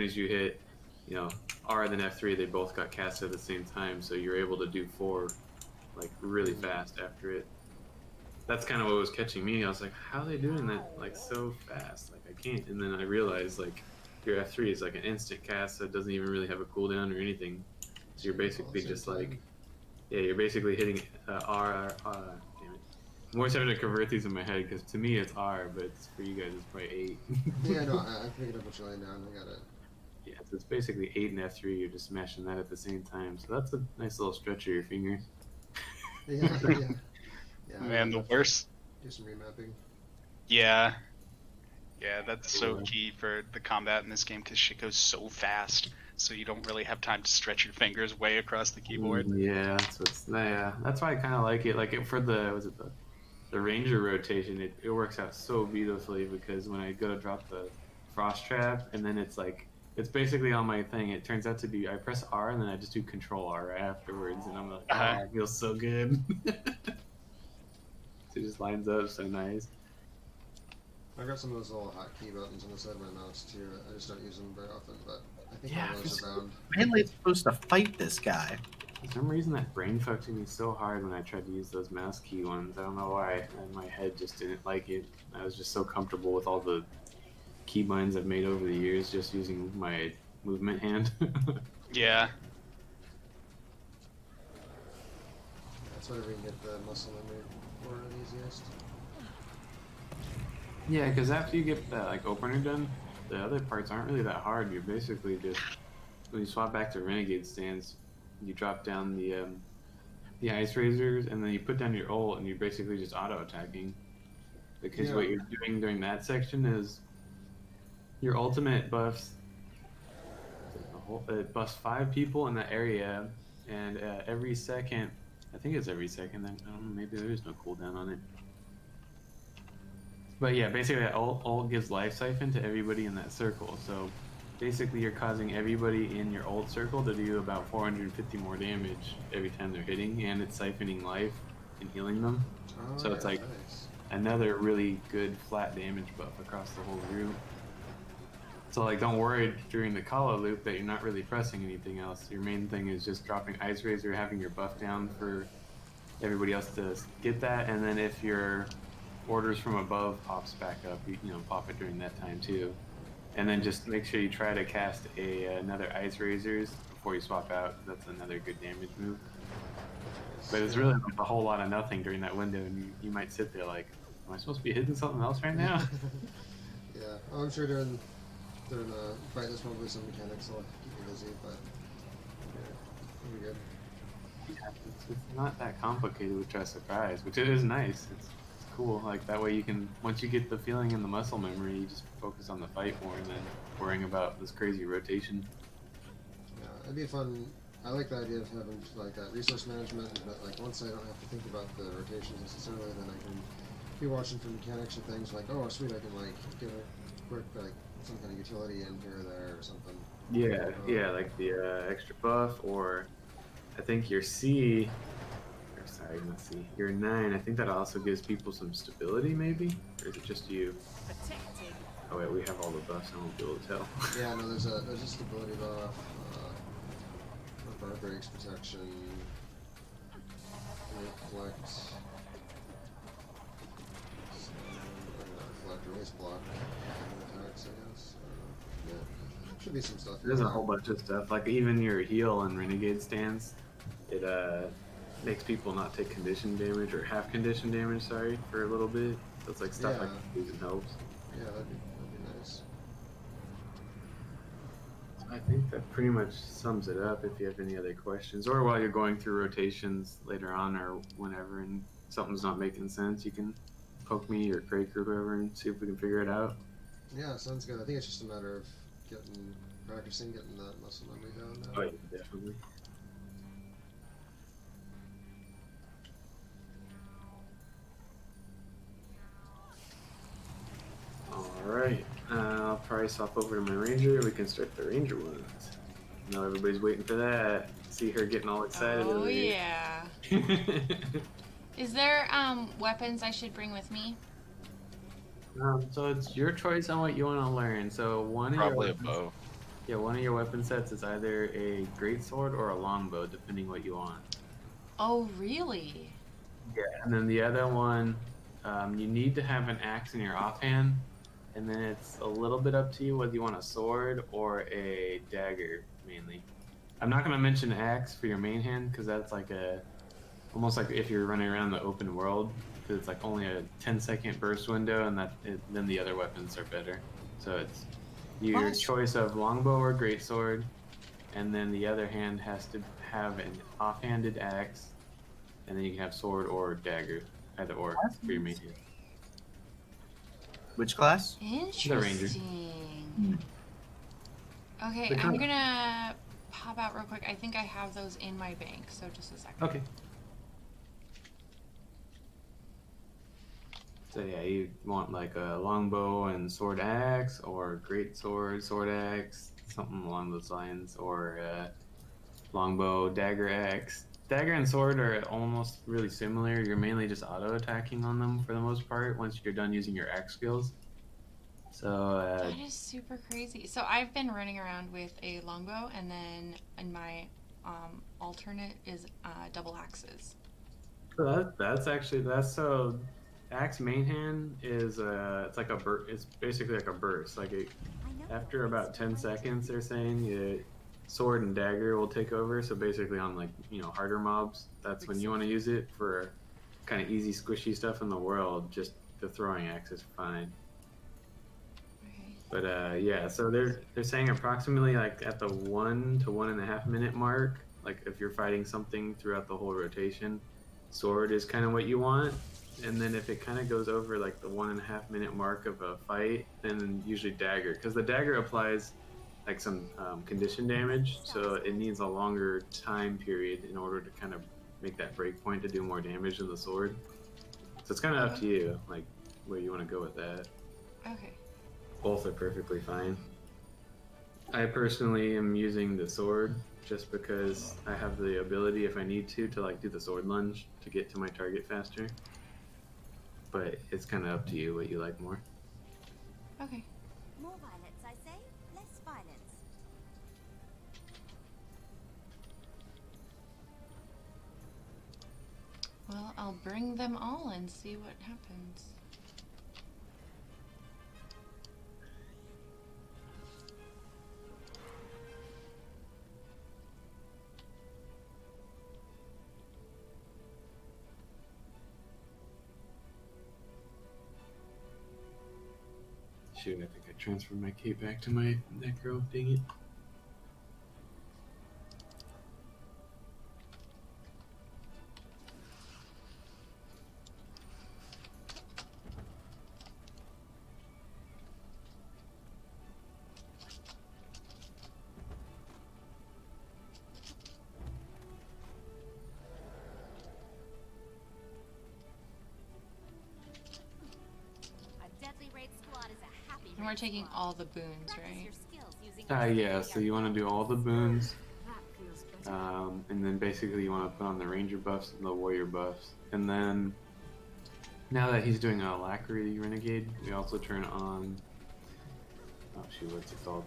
as you hit, you know, R then F3, they both got casted at the same time, so you're able to do 4 like really fast after it. That's kind of what was catching me. I was like, how are they doing that like so fast? Like I can't. And then I realized like your F3 is like an instant cast, so it doesn't even really have a cooldown or anything. So you're basically just like, yeah, you're basically hitting damn it. I'm always having to convert these in my head because to me it's R, but it's, for you guys it's probably 8. Yeah, no, I figured out what you're laying down. I got it. Yeah, so it's basically 8 and F3. You're just smashing that at the same time. So that's a nice little stretch of your fingers. Yeah, yeah. Yeah, Man, the worst. Do some remapping. Yeah. Yeah, that's so key for the combat in this game because shit goes so fast, so you don't really have time to stretch your fingers way across the keyboard. Yeah, that's why I kind of like it. Like for the ranger rotation, it works out so beautifully because when I go to drop the frost trap and then it's like it's basically on my thing. It turns out to be I press R and then I just do Control R right afterwards, and I'm like, oh, it feels so good. It just lines up so nice. I've got some of those little hotkey buttons on the side of my mouse too. I just don't use them very often, but I think all those are bound. Mainly supposed to fight this guy. For some reason, that brain fucked me so hard when I tried to use those mouse key ones. I don't know why. My head just didn't like it. I was just so comfortable with all the keybinds I've made over the years just using my movement hand. Yeah. That's whatever you can get the muscle memory for the easiest. Yeah, because after you get that like opener done, the other parts aren't really that hard. You're basically just when you swap back to renegade stance, you drop down the ice razors, and then you put down your ult, and you're basically just auto attacking. Because what you're doing during that section is your ultimate buffs. It buffs 5 people in that area, and every second, I think it's every second. Then I don't know, maybe there is no cooldown on it. But yeah, basically that ult gives life siphon to everybody in that circle. So basically you're causing everybody in your ult circle to do about 450 more damage every time they're hitting, and it's siphoning life and healing them. Oh, so it's like another really good flat damage buff across the whole group. So like don't worry during the call loop that you're not really pressing anything else. Your main thing is just dropping Ice Razor, having your buff down for everybody else to get that, and then if your orders from above pops back up, you know, pop it during that time too. And then just make sure you try to cast another Ice Razors before you swap out. That's another good damage move. But it's really like a whole lot of nothing during that window, and you might sit there like, am I supposed to be hitting something else right now? Yeah, I'm sure during the fight there's probably some mechanics that'll keep you busy, but yeah, it'll be good. Yeah, it's not that complicated, which I surprised, which it is nice. It's cool. Like that way you can, once you get the feeling and the muscle memory, you just focus on the fight more than worrying about this crazy rotation. Yeah, it'd be fun. I like the idea of having like that resource management, but like once I don't have to think about the rotations necessarily, then I can be watching for mechanics or things like, oh sweet, I can like get a quick like some kind of utility in here or there or something. Yeah, yeah, like the extra buff, or I think your C, or sorry, not C, your 9, I think that also gives people some stability maybe? Or is it just you? Oh wait, we have all the buffs, I won't be able to tell. Yeah, no, there's a stability buff, barbarics protection, reflect, reflect, release block, attacks, I guess. Yeah, should be some stuff. There's a whole bunch of stuff, like even your heal and renegade stance, it makes people not take condition damage, or half condition damage, sorry, for a little bit. So it's like stuff like that helps. Yeah, that'd be nice. I think that pretty much sums it up. If you have any other questions, or while you're going through rotations later on or whenever and something's not making sense, you can poke me or Craig or whoever and see if we can figure it out. Yeah, sounds good. I think it's just a matter of practicing getting that muscle memory down now. Oh yeah, definitely. Alright, I'll probably swap over to my ranger. We can start the ranger ones. I know everybody's waiting for that. See her getting all excited. Oh yeah. Is there weapons I should bring with me? So it's your choice on what you want to learn. So one probably a bow. Yeah, one of your weapon sets is either a greatsword or a longbow, depending what you want. Oh, really? Yeah, and then the other one, you need to have an axe in your offhand, and then it's a little bit up to you whether you want a sword or a dagger, mainly. I'm not going to mention axe for your main hand because that's like almost like if you're running around the open world, because it's like only a 10-second burst window, and then the other weapons are better. So it's your What? choice of longbow or greatsword, and then the other hand has to have an offhanded axe, and then you can have sword or dagger, either or for your main hand. Which class? The ranger. Interesting. Okay, The I'm kind- gonna pop out real quick. I think I have those in my bank, so just a second. Okay. So yeah, you want like a longbow and sword axe, or great sword axe, something along those lines, or longbow dagger axe. Dagger and sword are almost really similar. You're mainly just auto attacking on them for the most part once you're done using your axe skills. So That is super crazy. So I've been running around with a longbow, and then in my alternate is double axes. that's so axe main hand is it's like it's basically like a burst. After about 10 seconds, they're saying sword and dagger will take over. So basically on like harder mobs, that's when you want to use it. For kind of easy squishy stuff in the world, just the throwing axe is fine. Okay. But yeah, so they're saying approximately like at the 1 to 1.5 minute mark, like if you're fighting something throughout the whole rotation, sword is kind of what you want. And then if it kind of goes over like the 1.5 minute mark of a fight, then usually dagger, because the dagger applies like some condition damage, so it needs a longer time period in order to kind of make that break point to do more damage than the sword. So it's kind of up to you, like where you want to go with that. Okay. Both are perfectly fine. I personally am using the sword just because I have the ability, if I need to like do the sword lunge to get to my target faster. But it's kind of up to you what you like more. Okay. More violence, I say, less violence. Well, I'll bring them all and see what happens. Shoot, I think I transferred my cape back to my necro. Dang it. A deadly raid squad is a happy And we're raid taking squad. all the boons, Practice right? your skills using Yeah, so you want to do all the boons, That feels better. and then basically you want to put on the ranger buffs and the warrior buffs. And then, now that he's doing a Alacrity Renegade, we also turn on, oh shoot, what's it called?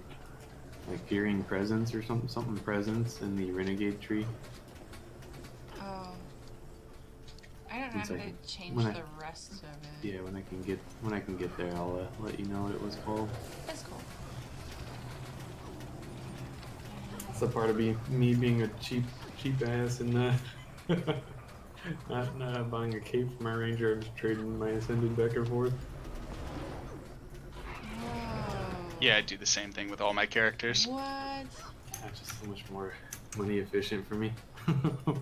Like Fearing Presence or something presence in the Renegade tree. Oh. I don't know One how to second. change When I- the rest of it. Yeah, when I can get there, I'll let you know what it was called. That's cool. It's a part of me being a cheap ass and not buying a cape for my ranger. I'm just trading my ascended back and forth. Whoa. Yeah, I do the same thing with all my characters. What? That's just so much more money efficient for me. Oh,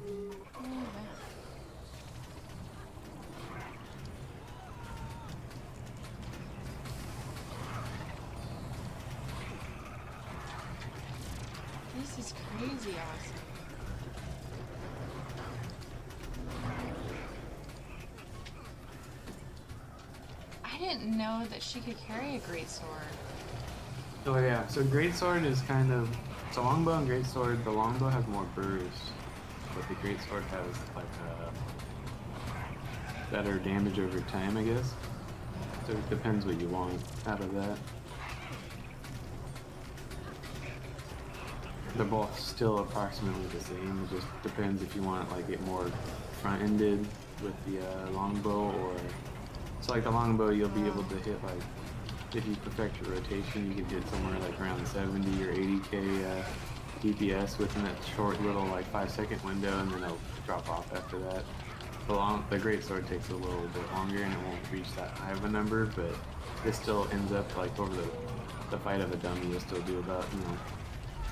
this is crazy awesome. I didn't know that she could carry a great sword. Oh yeah, so greatsword is kind of, so longbow and greatsword. The longbow has more burst, but the greatsword has like better damage over time, I guess. So it depends what you want out of that. they're both still approximately the same. It just depends if you want like it more front-ended with the longbow, or so like the longbow you'll be able to hit like, if you perfect your rotation, you can hit somewhere like around 70 or 80k DPS within that short little like 5-second window, and then it'll drop off after that. The Greatsword takes a little bit longer and it won't reach that high of a number, but it still ends up like over the fight of a dummy, you'll still do about, you know,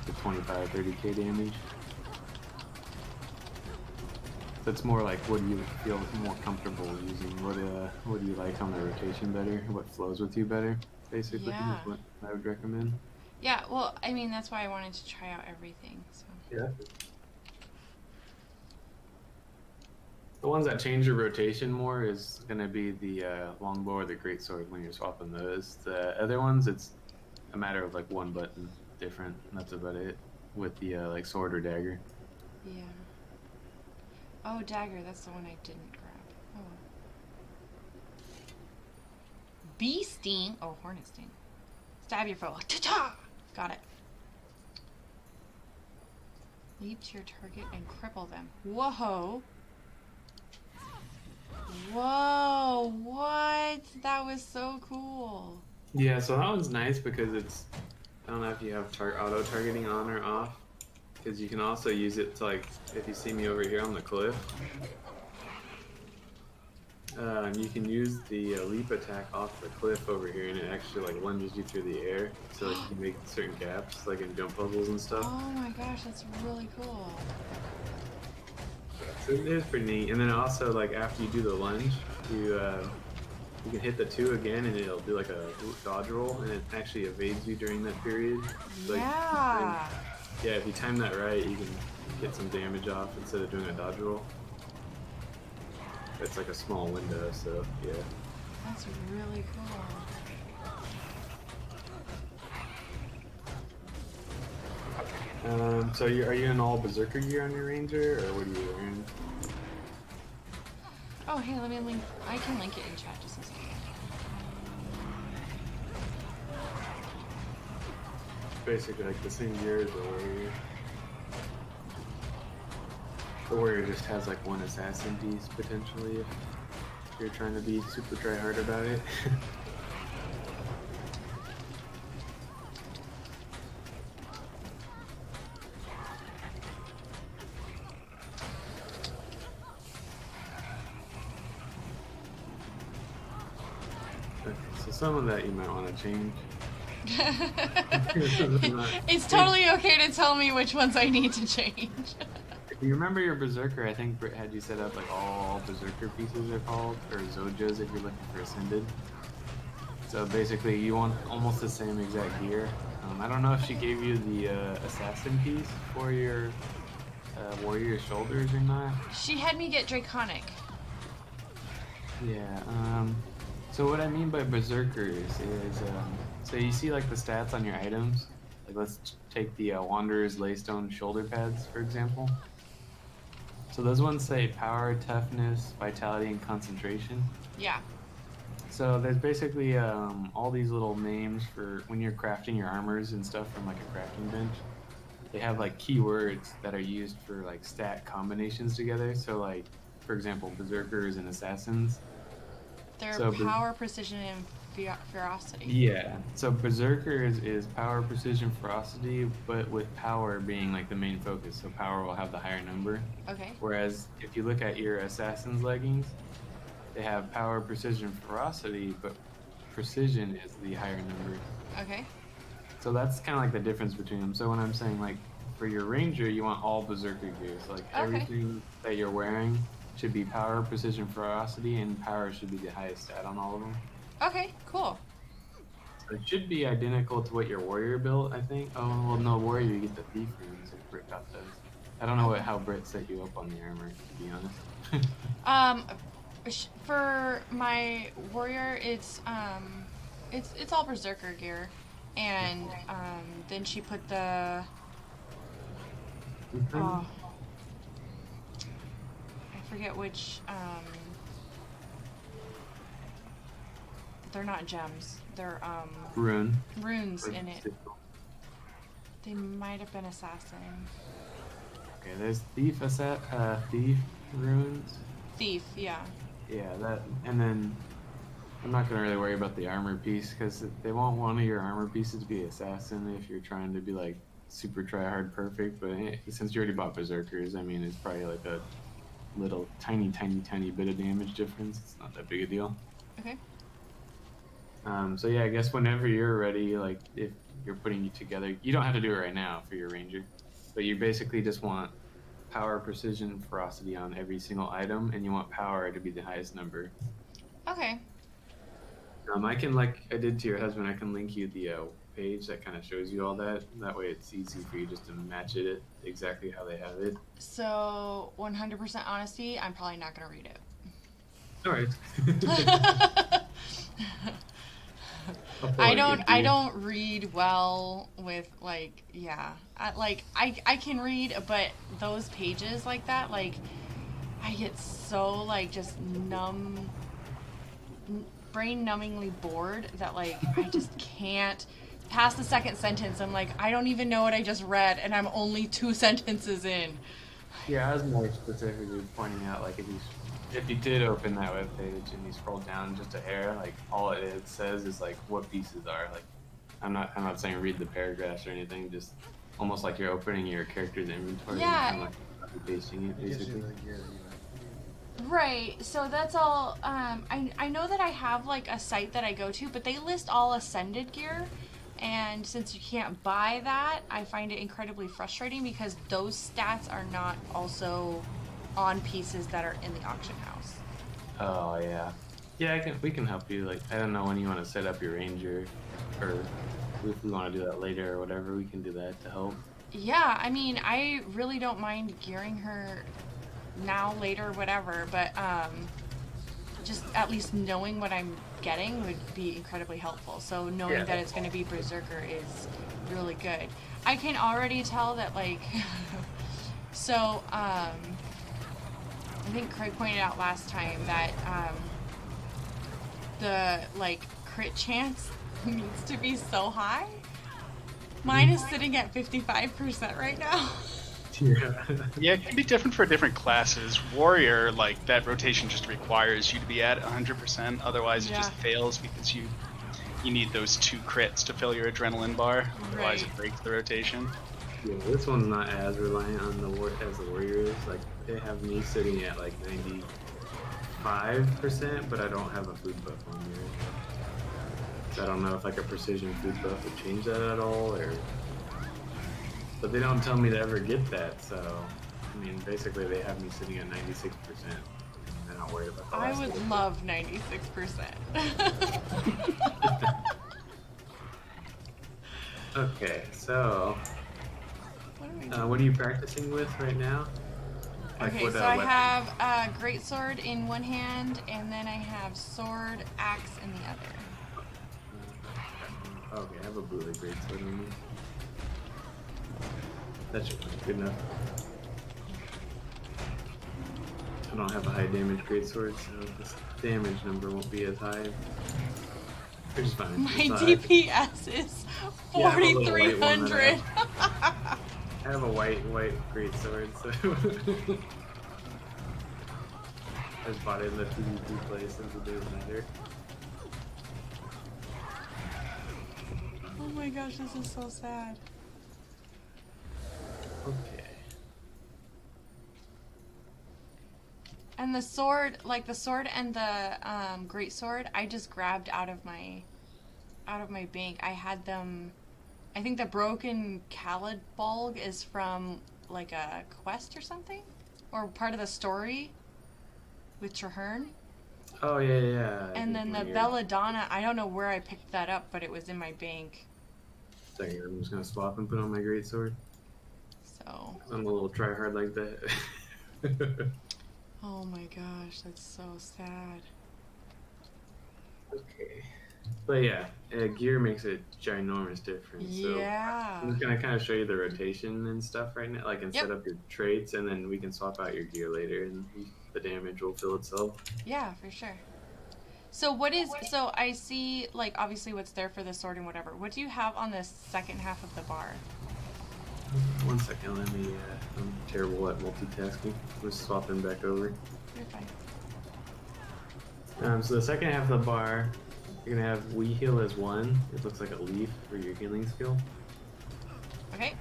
the 25-30k damage. That's more like, what do you feel more comfortable using? What do you like on the rotation better? What flows with you better? Basically, Yeah. is what I would recommend. Yeah, well, I mean, that's why I wanted to try out everything. So. Yeah. The ones that change your rotation more is going to be the longbow or the greatsword when you're swapping those. The other ones, it's a matter of like one button different. And that's about it with the like sword or dagger. Yeah. Oh, dagger. That's the one I didn't grab. Oh. Bee sting. Oh, hornet sting. Stab your foe. Ta-ta! Got it. Leap to your target and cripple them. Whoa. Whoa, what? That was so cool. Yeah, so that one's nice because it's, I don't know if you have auto targeting on or off, because you can also use it to, like, if you see me over here on the cliff, you can use the leap attack off the cliff over here, and it actually like lunges you through the air, so like, you can make certain gaps, like in jump puzzles and stuff. Oh my gosh, that's really cool. So it is pretty neat. And then also, like, after you do the lunge, you can hit the 2 again, and it'll do like a dodge roll, and it actually evades you during that period. So, Yeah. yeah, if you time that right, you can get some damage off instead of doing a dodge roll. It's like a small window, so yeah. That's really cool. So are you in all berserker gear on your ranger, or what are you wearing? Oh, hey, let me link. I can link it in chat just a second. Basically like the same gear as the warrior. The warrior just has like one assassin piece potentially if you're trying to be super try hard about it. Okay, so some of that you might want to change. It's totally okay to tell me which ones I need to change. If you remember your berserker, I think Britt had you set up like all berserker pieces are called, or zojas if you're looking for ascended. So basically you want almost the same exact gear. I don't know if she gave you the assassin piece for your warrior shoulders or not. She had me get Draconic. Yeah, so what I mean by berserkers is, so you see like the stats on your items, like let's take the Wanderer's Laystone shoulder pads, for example. So those ones say power, toughness, vitality, and concentration. Yeah. So there's basically all these little names for when you're crafting your armors and stuff from like a crafting bench. They have like keywords that are used for like stat combinations together. So like, for example, berserkers and assassins. They're So power, precision, and ferocity. Yeah, so berserker is power, precision, ferocity, but with power being like the main focus. So power will have the higher number. Okay. Whereas if you look at your assassin's leggings, they have power, precision, ferocity, but precision is the higher number. Okay. So that's kind of like the difference between them. So when I'm saying like for your ranger, you want all berserker gear. So like everything that you're wearing should be power, precision, ferocity, and power should be the highest stat on all of them. Okay, cool. So it should be identical to what your warrior built, I think. Oh, well, no, warrior, you get the thief runes like Britt got those. I don't know how Britt set you up on the armor, to be honest. For my warrior, it's all berserker gear, and then she put the I forget which they're not gems, they're Rune. runes in it. They might have been assassin. Okay, there's thief thief runes. Thief, yeah. Yeah, that, and then I'm not gonna really worry about the armor piece because they want one of your armor pieces to be assassin if you're trying to be like super try hard perfect. But since you already bought berserkers, I mean it's probably like a little tiny bit of damage difference. It's not that big a deal. Okay. So yeah, I guess whenever you're ready, like if you're putting it together, you don't have to do it right now for your ranger, but you basically just want power, precision, ferocity on every single item, and you want power to be the highest number. Okay. I can, like I did to your husband, I can link you the page that kind of shows you all that. That way it's easy for you just to match it exactly how they have it. So 100% honesty, I'm probably not gonna read it. All right. I don't read well with like I can read, but those pages like that, like I get so like just brain numbingly bored that like I just can't past the second sentence. I'm like, I don't even know what I just read and I'm only 2 sentences in. Yeah, I was more specifically pointing out, like if you did open that webpage and you scroll down just a hair, like all it says is like what pieces are. Like I'm not saying read the paragraphs or anything, just almost like you're opening your character's inventory Yeah. and kind of like copy pasting it It gives basically. you the gear that you like. Right, so that's all. I know that I have like a site that I go to, but they list all ascended gear, and since you can't buy that, I find it incredibly frustrating because those stats are not also on pieces that are in the auction house. Oh yeah. Yeah, we can help you. Like I don't know when you want to set up your ranger, or if we want to do that later or whatever, we can do that to help. Yeah, I mean, I really don't mind gearing her now, later, whatever, but just at least knowing what I'm getting would be incredibly helpful. So knowing Yeah. that it's going to be berserker is really good. I can already tell that like so I think Craig pointed out last time that the like crit chance needs to be so high. Mine is sitting at 55% right now. Yeah. Yeah, it can be different for different classes. Warrior, like that rotation just requires you to be at 100%. Otherwise, it just Yeah. fails because you need those 2 crits to fill your adrenaline bar. Otherwise, Right. it breaks the rotation. Yeah, this one's not as reliant on the as the warrior is. Like they have me sitting at like 95%, but I don't have a food buff on here. So I don't know if like a precision food buff would change that at all, or. But they don't tell me to ever get that, so I mean, basically they have me sitting at 96%. They're not worried about the I last would little love 96%. bit. Okay, so What are we doing? what are you practicing with right now? Like Okay, what, so I weapon? have Greatsword in one hand, and then I have sword, axe in the other. Okay, I have a bootleg greatsword on me. That should be good enough. I don't have a high damage greatsword, so this damage number won't be as high. Which is fine. My It's not- DPS is Yeah, I have a little white one that 4,300. I have a white greatsword, so I just bought it in the PvP place since it doesn't matter. Oh my gosh, this is so sad. Okay. And the sword, like the sword and the greatsword, I just grabbed out of my bank. I had them. I think the broken Khalid bulg is from like a quest or something, or part of the story with Traherne. Oh yeah. And then the Belladonna, I don't know where I picked that up, but it was in my bank. Second, I'm just gonna swap and put on my greatsword. So, I'm a little tryhard like that. oh my gosh, that's so sad. Okay. But yeah, gear makes a ginormous difference. Yeah. So I'm just gonna kind of show you the rotation and stuff right now, like, and set Yep. up your traits, and then we can swap out your gear later, and the damage will fill itself. Yeah, for sure. So so I see, like, obviously what's there for the sword and whatever. What do you have on the second half of the bar? One second, let me. I'm terrible at multitasking. I'm just swapping back over. You're fine. So the second half of the bar, you're gonna have we heal as 1. It looks like a leaf for your healing skill. Okay.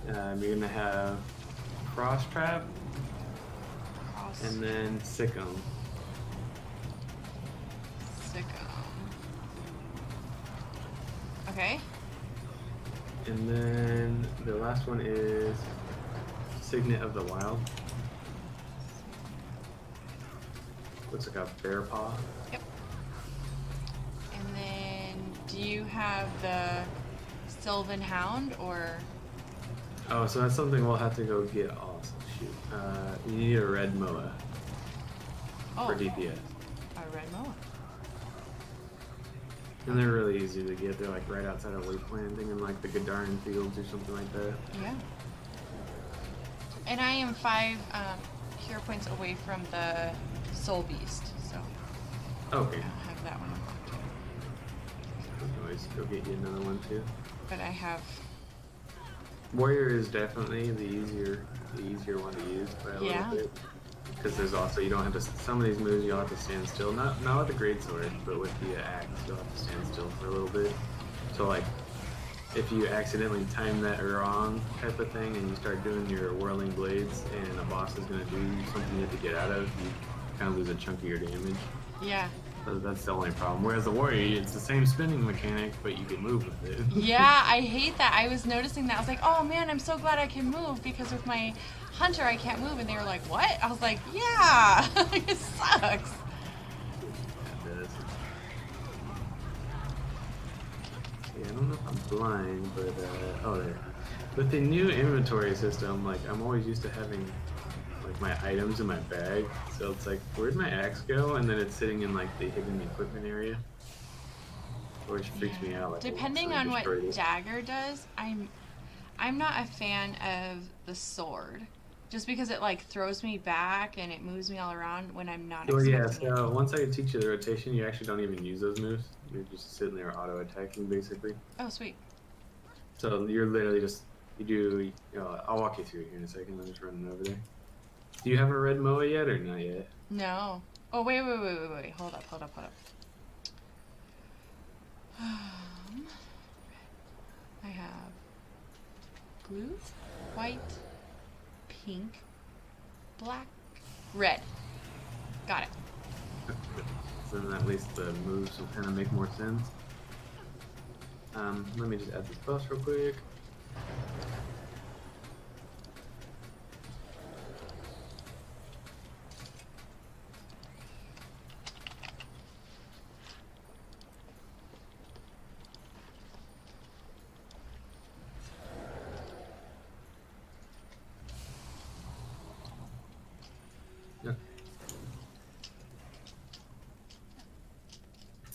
You're gonna have cross trap Cross. and then sick 'em. Sick 'em. Okay. And then the last one is Signet of the Wild. Looks like a bear paw. Yep. And then, do you have the Sylvan Hound or? Oh, so that's something we'll have to go get also. Shoot. You need a red moa Oh, for DPS. a red moa. And they're really easy to get. They're like right outside of Wayplanting in like the Gadarin Fields or something like that. Yeah. And I am 5 cure points away from the Soul Beast, so Okay. I don't have that one unlocked yet. We can always go get you another one too. But I have. Warrior is definitely the easier one to use by a Yeah. little bit. Because there's also, you don't have to, some of these moves you'll have to stand still. Not with the Greatsword, but with the axe, you'll have to stand still for a little bit. So like, if you accidentally time that wrong type of thing and you start doing your whirling blades and a boss is going to do something you have to get out of, you kind of lose a chunk of your damage. Yeah. So that's the only problem. Whereas the Warrior, it's the same spinning mechanic, but you can move with it. Yeah, I hate that. I was noticing that. I was like, oh man, I'm so glad I can move because with my Hunter I can't move. And they were like, what? I was like, yeah, it sucks. It does. Yeah, I don't know if I'm blind, but oh, there. With the new inventory system, like I'm always used to having like my items in my bag, so it's like, where'd my axe go? And then it's sitting in like the hidden equipment area, which freaks me out. Like, Depending I on what destroyed it. dagger does, I'm not a fan of the sword. Just because it like throws me back and it moves me all around when I'm not Well, yeah. expecting it. So once I teach you the rotation, you actually don't even use those moves. You're just sitting there auto attacking, basically. Oh, sweet. So you're literally just you know, I'll walk you through it here in a second. I'm just running over there. Do you have a red moa yet or not yet? No. Oh, wait. Hold up. I have blue, white, pink, black, red. Got it. So then at least the moves will kind of make more sense. Let me just add this boss real quick.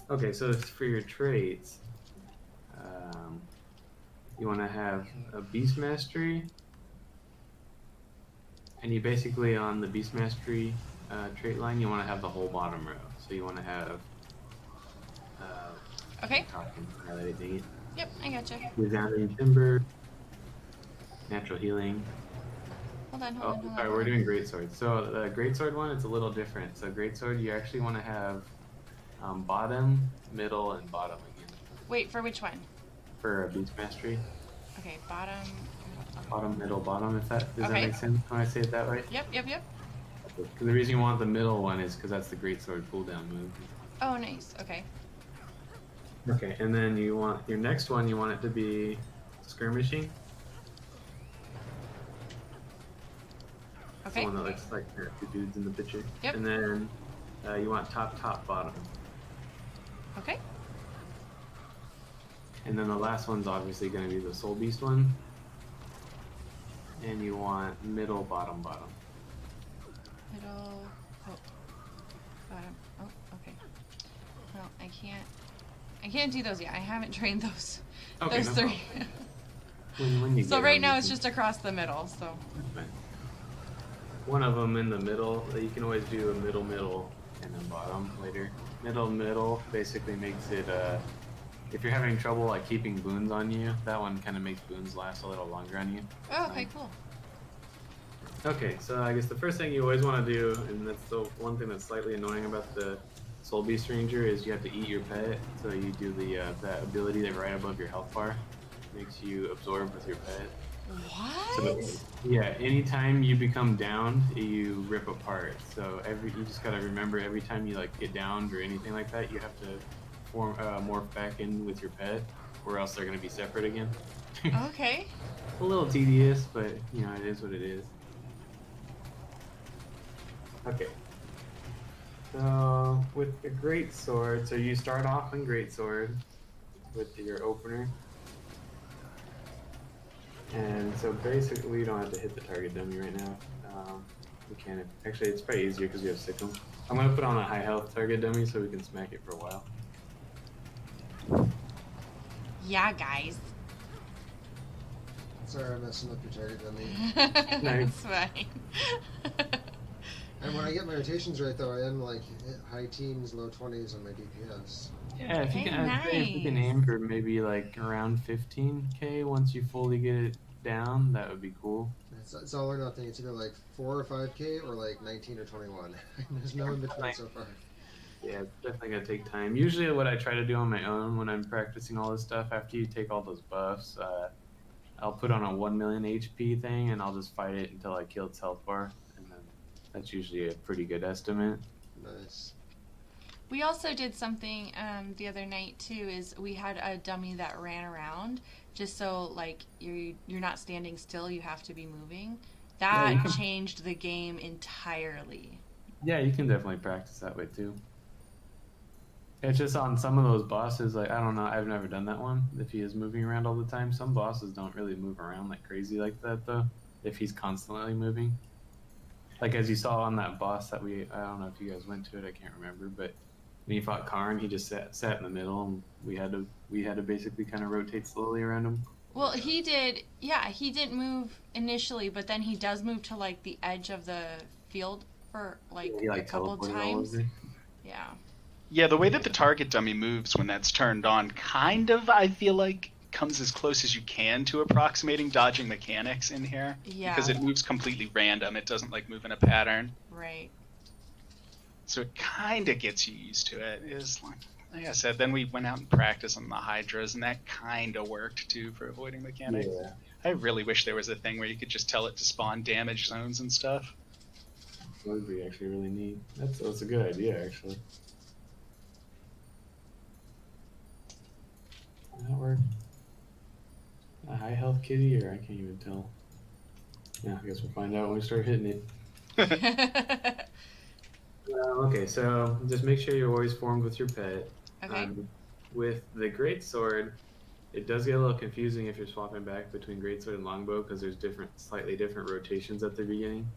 Okay, so for your traits, you want to have a Beast Mastery, and you basically, on the Beast Mastery trait line, you want to have the whole bottom row. So you want to have, Okay. highlighting it. Yep, I gotcha. Resounding Timber, Natural Healing. Hold on. Sorry, we're doing Greatsword. So the Greatsword one, it's a little different. So Greatsword, you actually want to have bottom, middle, and bottom again. Wait, for which one? For a Beast Mastery. Okay, bottom. Bottom, middle, bottom, if that, does that Okay. make sense when I say it that way? Yep. 'Cause the reason you want the middle one is because that's the Greatsword cooldown move. Oh, nice. Okay. Okay, and then you want, your next one, you want it to be Skirmishing. Okay. The one that looks like there are two dudes in the picture. Yep. And then you want top, bottom. Okay. And then the last one's obviously going to be the Soul Beast one. And you want middle, bottom. Middle. Oh. Bottom. Oh, okay. No, I can't do those yet. I haven't trained those. Okay, Those no three. When you So get right them, now you it's can- just across the middle. So. Fine. One of them in the middle, you can always do a middle, and then bottom later. Middle, basically makes it if you're having trouble like keeping boons on you, that one kind of makes boons last a little longer on you. Oh, okay, cool. Okay, so I guess the first thing you always want to do, and that's the one thing that's slightly annoying about the Soul Beast Ranger, is you have to eat your pet. So you do the that ability that right above your health bar makes you absorb with your pet. What? So yeah, anytime you become downed, you rip apart. So you just gotta remember every time you like get downed or anything like that, you have to morph back in with your pet, or else they're gonna be separate again. Okay. A little tedious, but you know it is what it is. Okay. So with the Greatsword, so you start off in Greatsword with your opener. And so basically, we don't have to hit the target dummy right now. We can. Actually, it's probably easier because we have Sickle. I'm going to put on a high health target dummy so we can smack it for a while. Yeah, guys. Sorry, I'm messing up your target dummy. That's fine. And when I get my rotations right, though, I am like high teens, low 20s on my DPS. Yeah, if you Okay, can, I'd say if you can nice. aim for maybe like around 15k once you fully get it down, that would be cool. It's all or nothing. It's either like 4 or 5k or like 19 or 21. There's no in between so far. Yeah, it's definitely gonna take time. Usually, what I try to do on my own when I'm practicing all this stuff, after you take all those buffs, I'll put on a 1 million HP thing and I'll just fight it until I kill its health bar, and then that's usually a pretty good estimate. Nice. We also did something the other night too. Is we had a dummy that ran around, just so like you're not standing still. You have to be moving. That Yeah, changed the game entirely. Yeah, you can definitely practice that way too. It's just on some of those bosses, like I don't know, I've never done that one. If he is moving around all the time, some bosses don't really move around like crazy like that though. If he's constantly moving, like as you saw on that boss that I don't know if you guys went to it, I can't remember, but when he fought Karn, he just sat in the middle, and we had to basically kind of rotate slowly around him. Well, he did. Yeah, he didn't move initially, but then he does move to like the edge of the field for like He a couple teleported all times. over. Yeah. Yeah, the way that the target dummy moves when that's turned on, kind of, I feel like, comes as close as you can to approximating dodging mechanics in here. Yeah. Because it moves completely random. It doesn't like move in a pattern. Right. So it kind of gets you used to it. Is like I said, then we went out and practiced on the Hydras, and that kind of worked too for avoiding mechanics. Yeah. I really wish there was a thing where you could just tell it to spawn damage zones and stuff. That would be actually really neat. That's a good idea, actually. Does that work? A high health kitty, or I can't even tell. Yeah, I guess we'll find out when we start hitting it. Okay, so just make sure you're always formed with your pet. Okay. With the Greatsword, it does get a little confusing if you're swapping back between Greatsword and Longbow because there's slightly different rotations at the beginning.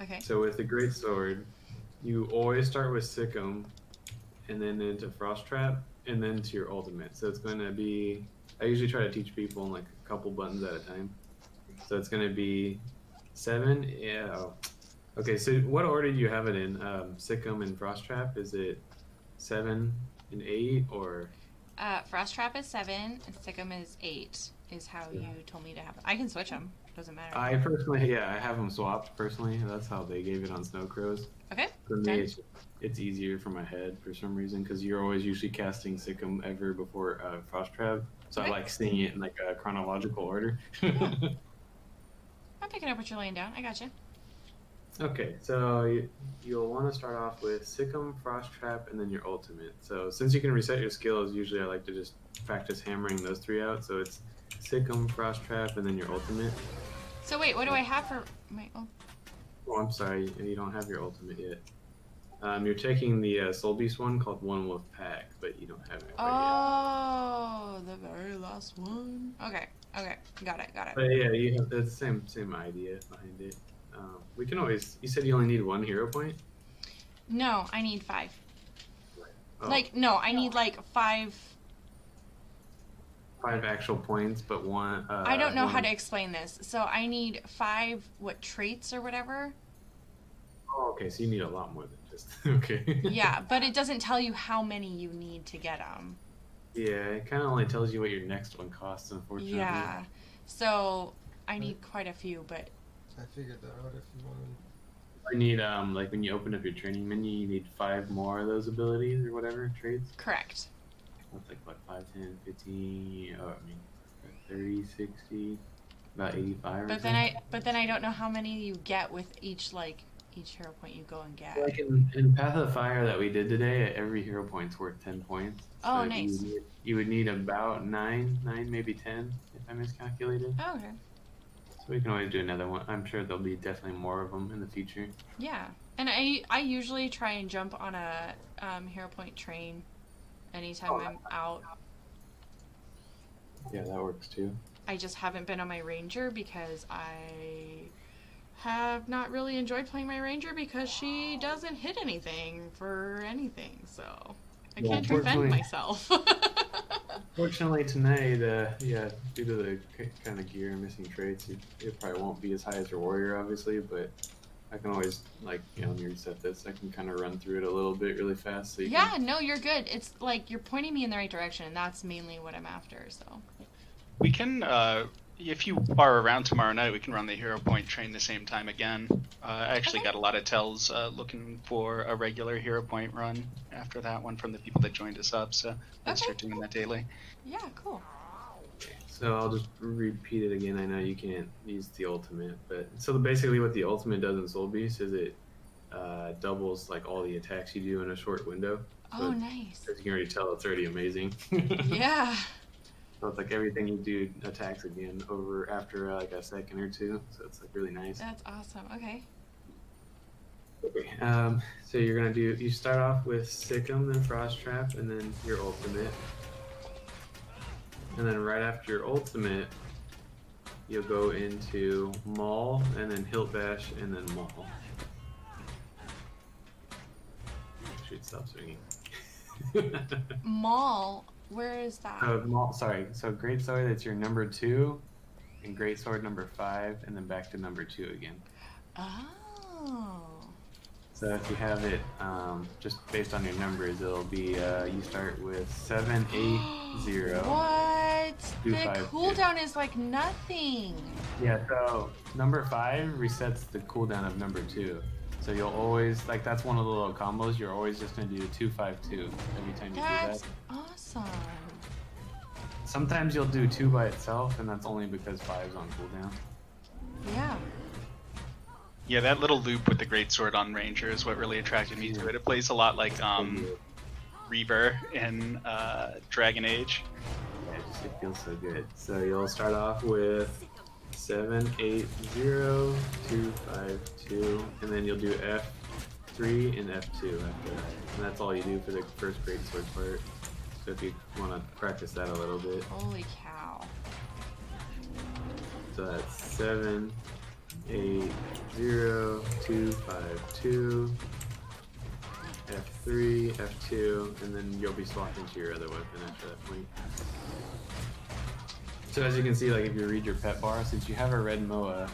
Okay. So with the Greatsword, you always start with Sick'em, and then into Frost Trap, and then to your ultimate. So it's going to be, I usually try to teach people in like a couple buttons at a time. So it's going to be 7, yeah. Oh. Okay, so what order do you have it in? Sick'em and Frost Trap? Is it 7 and 8, or? Frost Trap is 7 and Sick'em is 8. Is how you told me to have it. I can switch them. Doesn't matter. I personally, I have them swapped personally. That's how they gave it on Snow Crows. Okay. For me, it's easier for my head for some reason because you're always usually casting Sick'em ever before Frost Trap. So Okay. I like seeing it in like a chronological order. I'm picking up what you're laying down. I got you. Okay, so you'll want to start off with Sick'em, Frost Trap, and then your ultimate. So since you can reset your skills, usually I like to just practice hammering those 3 out. So it's Sick'em, Frost Trap, and then your ultimate. So wait, what do I have for my? Oh, I'm sorry, you don't have your ultimate yet. You're taking the Soul Beast one called One Wolf Pack, but you don't have it right Oh, the very last one. Okay. Got it. yet. But yeah, you have the same idea behind it. We can always. You said you only need 1 hero point. No, I need 5. Oh, Like no, I need like 5. 5 actual points, but 1. I don't know how to explain this. So I need 5 traits or whatever. Oh, okay. So you need a lot more than just okay. Yeah, but it doesn't tell you how many you need to get them. Yeah, it kind of only tells you what your next one costs, unfortunately. Yeah. So I need quite a few, but I figured that out if you wanted. You need like when you open up your training menu, you need 5 more of those abilities or whatever traits. correct. That's like what 5, 10, 15. Oh, I mean, 30, 60, about 85 or But something. then I don't know how many you get with each hero point you go and get. Like in Path of Fire that we did today, every hero point's worth 10 points. Oh, So nice. you would need about 9, maybe 10, if I miscalculated. Oh, okay. So we can always do another one. I'm sure there'll be definitely more of them in the future. Yeah. And I usually try and jump on a hero point train anytime I'm out. Yeah, that works too. I just haven't been on my ranger because I have not really enjoyed playing my ranger because she doesn't hit anything for anything, so I Yeah, can't defend unfortunately- myself. Fortunately tonight, yeah, due to the kind of gear and missing traits, it probably won't be as high as your warrior, obviously, but I can always, like, when you reset this, I can kind of run through it a little bit really fast. So you Yeah, can, no, you're good. It's like you're pointing me in the right direction, and that's mainly what I'm after, so. We can, if you are around tomorrow night, we can run the hero point train the same time again. I actually Okay. got a lot of tells looking for a regular hero point run after that one from the people that joined us up, so I'll Okay. start doing that daily. Yeah, cool. so I'll just repeat it again. I know you can't use the ultimate, but so basically what the ultimate does in Soul Beast is it doubles like all the attacks you do in a short window. So Oh, nice. as you can already tell, it's already amazing. Yeah. So it's like everything you do attacks again over after like a second or two. So it's like really nice. That's awesome. Okay. Okay. So you're gonna do. You start off with Sick'em, then Frost Trap, and then your ultimate. And then right after your ultimate, you'll go into Maul, and then Hilt Bash, and then Maul. Should stop swinging. Maul, where is that? Maul. Sorry. So Greatsword, that's your number 2, and Greatsword number 5, and then back to number 2 again. Oh. So if you have it just based on your numbers, it'll be you start with 7, 8, 0. What? 2, The 5, 2. cooldown is like nothing. Yeah, so number 5 resets the cooldown of number 2. So you'll always, like, that's one of the little combos. You're always just going to do 2, 5, 2 every time you That's do that. awesome. Sometimes you'll do 2 by itself, and that's only because 5's on cooldown. Yeah. Yeah, that little loop with the Greatsword on Ranger is what really attracted me to it. It plays a lot like Reaver in Dragon Age. Yeah, it feels so good. So you'll start off with 7, 8, 0, 2, 5, 2, and then you'll do F3 and F2 after that. And that's all you do for the first Greatsword part. So if you want to practice that a little bit. Holy cow. So that's 7, 8, 0, 2, 5, 2, F3, F2, and then you'll be swapped into your other weapon after that point. So as you can see, like if you read your pet bar, since you have a red Moa,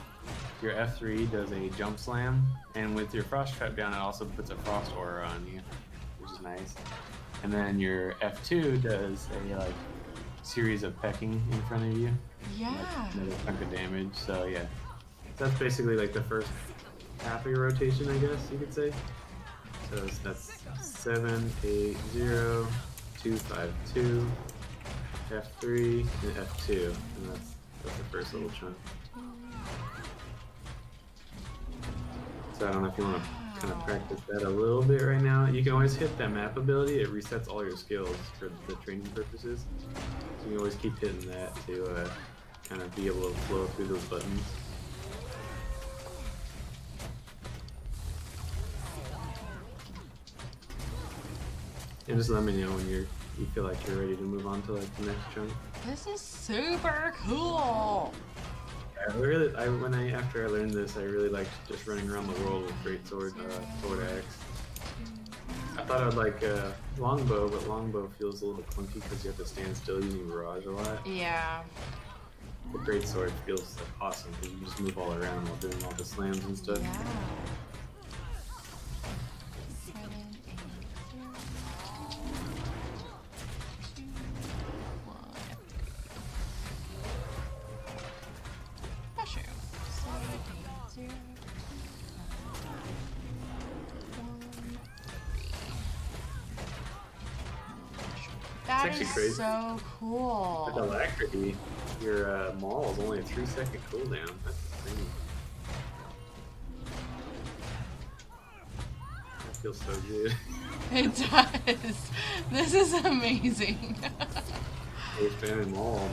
your F3 does a jump slam, and with your frost trap down, it also puts a frost aura on you, which is nice. And then your F2 does a like series of pecking in front of you. Yeah. Like, another chunk of damage. So yeah, that's basically like the first half of your rotation, I guess you could say. So that's 7, 8, 0, 2, 5, 2, F3, and F2, and that's the first little chunk. So I don't know if you want to kind of practice that a little bit right now. You can always hit that map ability. It resets all your skills for the training purposes. So you can always keep hitting that to kind of be able to flow through those buttons. And just let me know when you feel like you're ready to move on to like the next chunk. This is super cool. After I learned this, I really liked just running around the world with Greatsword, Sword Axe. I thought I'd like Longbow, but Longbow feels a little clunky because you have to stand still using Barrage a lot. Yeah. The Greatsword feels like awesome because you just move all around while doing all the slams and stuff. Yeah. 7, 8, 0, 2, 5, 2. That actually is crazy. so With cool. alacrity, your maul is only a 3-second cooldown. That's insane. That feels so good. It does. This is amazing. We're spamming maul all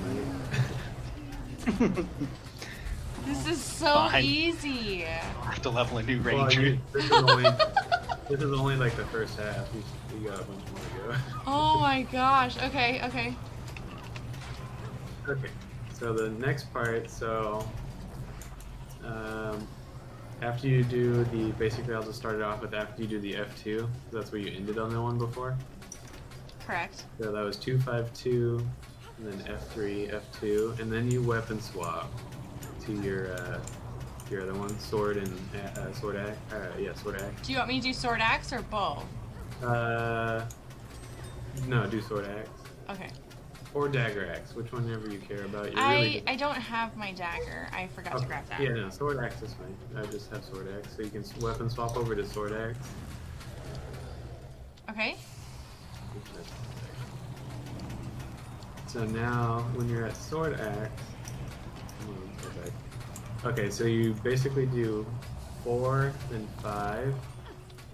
night. This is so Fine. easy. I'll have to level a new Well, ranger. this is only like the first half. We got a bunch more to go. Oh my gosh. Okay, okay. Okay, so the next part, after you do basically I'll just start it off with after you do the F2, that's where you ended on the one before. Correct. So that was 252, and then F3, F2, and then you weapon swap to your other one, sword and sword axe. Sword axe. Do you want me to do sword axe or bow? No, do sword axe Okay. or dagger axe, which whenever you care about. I don't have my dagger. I forgot to grab that. Yeah, no, sword axe is fine. I just have sword axe, so you can weapon swap over to sword axe. Okay. So now, when you're at sword axe, go back. Okay, so you basically do 4, then 5.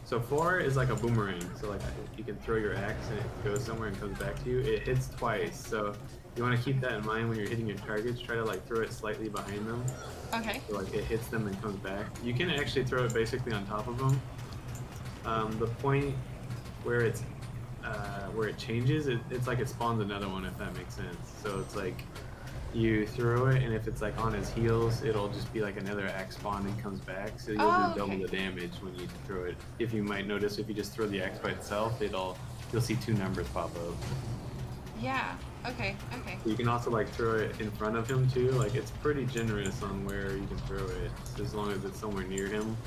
So 4 is like a boomerang. So like you can throw your axe and it goes somewhere and comes back to you. It hits twice. So you want to keep that in mind when you're hitting your targets. Try to like throw it slightly behind them. Okay. So like it hits them and comes back. You can actually throw it basically on top of them. The point where it changes, it's like it spawns another one, if that makes sense. So it's like you throw it, and if it's like on his heels, it'll just be like another axe spawn and comes back. So you'll do double the damage when you throw it. If you might notice, if you just throw the axe by itself, you'll see 2 numbers pop up. Yeah. Okay. Okay. You can also like throw it in front of him too. Like it's pretty generous on where you can throw it, as long as it's somewhere near him.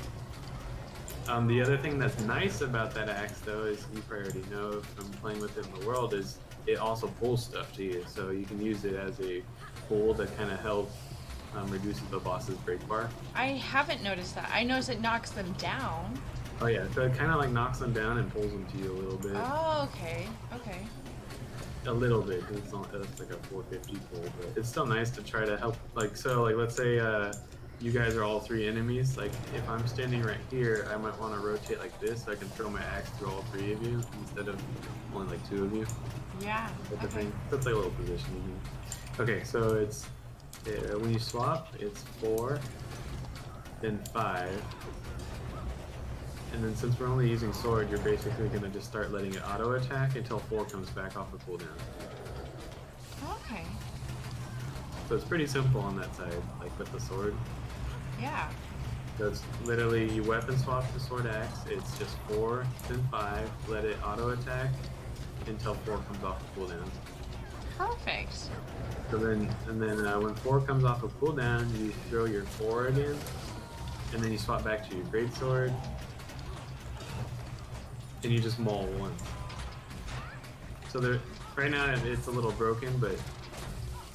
The other thing that's nice about that axe, though, is you probably already know from playing with it in the world, is it also pulls stuff to you. So you can use it as a pull to kind of help reduce the boss's break bar. I haven't noticed that. I noticed it knocks them down. Oh yeah, so it kind of like knocks them down and pulls them to you a little bit. Oh, okay. Okay. A little bit, because it's like a 450 pull, but it's still nice to try to help. Like, so like let's say you guys are all 3 enemies. Like if I'm standing right here, I might want to rotate like this so I can throw my axe through all 3 of you instead of only like 2 of you. Yeah. Type of Okay. thing. That's like a little positioning. Okay, so it's when you swap, it's 4, then 5, and then since we're only using sword, you're basically gonna just start letting it auto attack until 4 comes back off the cooldown. Okay. So it's pretty simple on that side, like with the sword. Yeah. So it's literally you weapon swap to sword axe. It's just 4, then 5. Let it auto attack until 4 comes off the cooldown. Perfect. So then, when 4 comes off of cooldown, you throw your 4 again, and then you swap back to your greatsword, and you just maul once. So right now it's a little broken, but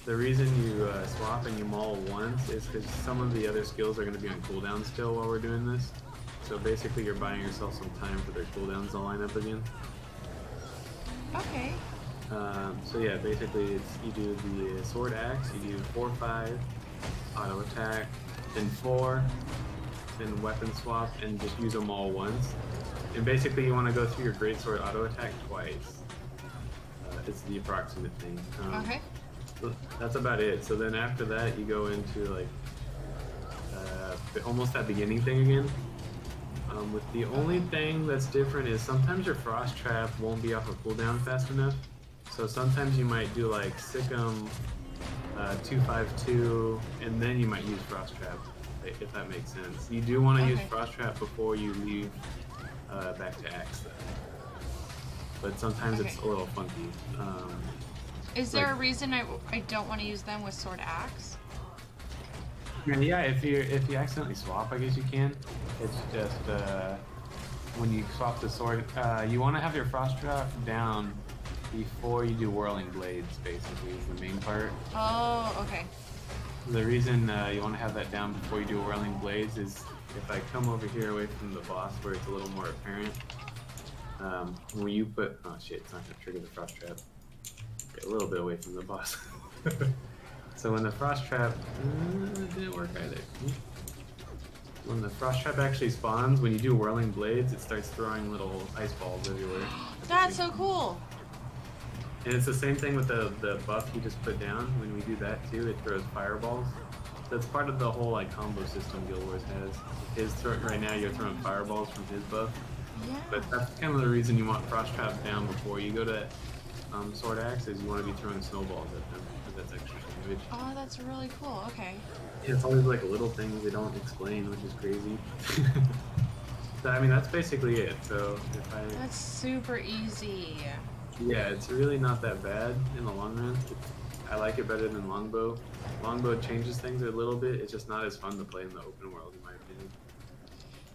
the reason you swap and you maul once is because some of the other skills are going to be on cooldown still while we're doing this. So basically, you're buying yourself some time for their cooldowns to line up again. Okay. So yeah, basically you do the sword axe, you do 4, 5, auto attack, then 4, then weapon swap, and just use them all once. And basically you want to go through your greatsword auto attack twice. It's the approximate thing. Okay. So that's about it. So then after that you go into like almost that beginning thing again. With the only thing that's different is sometimes your frost trap won't be off a cooldown fast enough. So sometimes you might do like Sick'em 252, and then you might use frost trap, if that makes sense. You do want to use frost trap before you leave back to axe, though. But sometimes it's a little funky. Is there a reason I don't want to use them with sword axe? Yeah, if you accidentally swap, I guess you can. It's just when you swap the sword, you want to have your frost trap down before you do whirling blades. Basically, is the main part. Oh, okay. The reason you want to have that down before you do whirling blades is if I come over here away from the boss where it's a little more apparent. When you put it's not gonna trigger the frost trap. get a little bit away from the boss. So when the frost trap didn't work either. When the frost trap actually spawns, when you do whirling blades, it starts throwing little ice balls everywhere. That's so cool. And it's the same thing with the buff you just put down. When we do that too, it throws fireballs. That's part of the whole like combo system Guild Wars has. Right now you're throwing fireballs from his buff. Yeah. But that's kind of the reason you want frost traps down before you go to sword axe, is you want to be throwing snowballs at them, because that's extra damage. Oh, that's really cool. Okay. Yeah, it's always like little things they don't explain, which is crazy. So I mean that's basically it. So if I That's super easy. yeah, it's really not that bad in the long run. I like it better than longbow. Longbow changes things a little bit. It's just not as fun to play in the open world, in my opinion.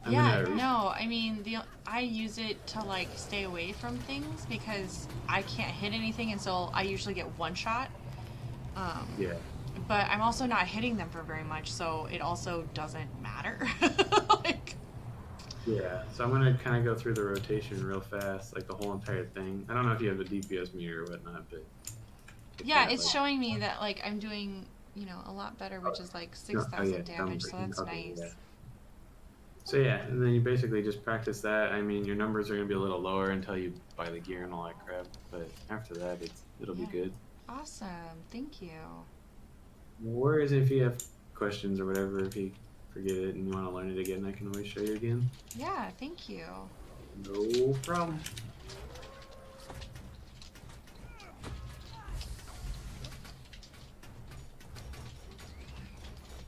Yeah, no, I mean, I use it to, like, stay away from things because I can't hit anything, and so I usually get one shot. Yeah. But I'm also not hitting them for very much, so it also doesn't matter. Like, Yeah, so I'm gonna kind of go through the rotation real fast, like the whole entire thing. I don't know if you have a DPS meter or whatnot, but yeah, it's showing me that, like, I'm doing, you know, a lot better, which is, like, 6,000 damage, so that's nice. Yeah. So yeah, and then you basically just practice that. I mean, your numbers are gonna be a little lower until you buy the gear and all that crap, but after that, it'll be good. Awesome, thank you. No worries if you have questions or whatever. If you forget it and you want to learn it again, I can always show you again. Yeah, thank you. No problem.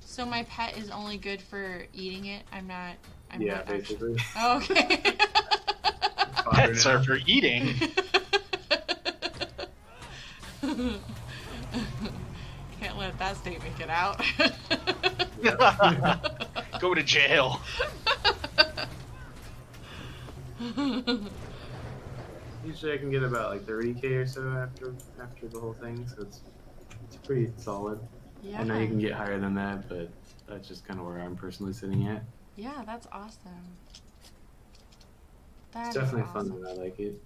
So my pet is only good for eating it. I'm not Basically. Oh, okay. Pets are for eating. Can't let that statement get out. Go to jail. Usually I can get about like 30k or so after the whole thing, so it's pretty solid. Yeah. I know you can get higher than that, but that's just kind of where I'm personally sitting at. Yeah, that's awesome. That It's is definitely awesome. fun, and I like it.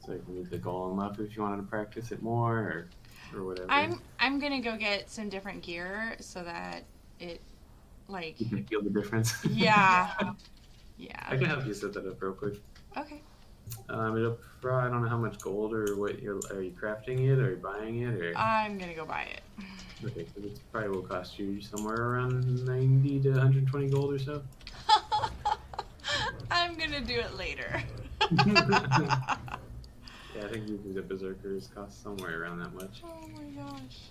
So you can leave the golem up if you wanted to practice it more, or whatever. I'm gonna go get some different gear so that it, like, You can feel the difference. yeah, I yeah. can help you set that up real quick. Okay. I don't know how much gold or what are you crafting it, or are you buying it, or I'm gonna go buy it. okay, because it probably will cost you somewhere around 90 to 120 gold or so. I'm gonna do it later. Yeah, I think usually the berserkers cost somewhere around that much. Oh my gosh.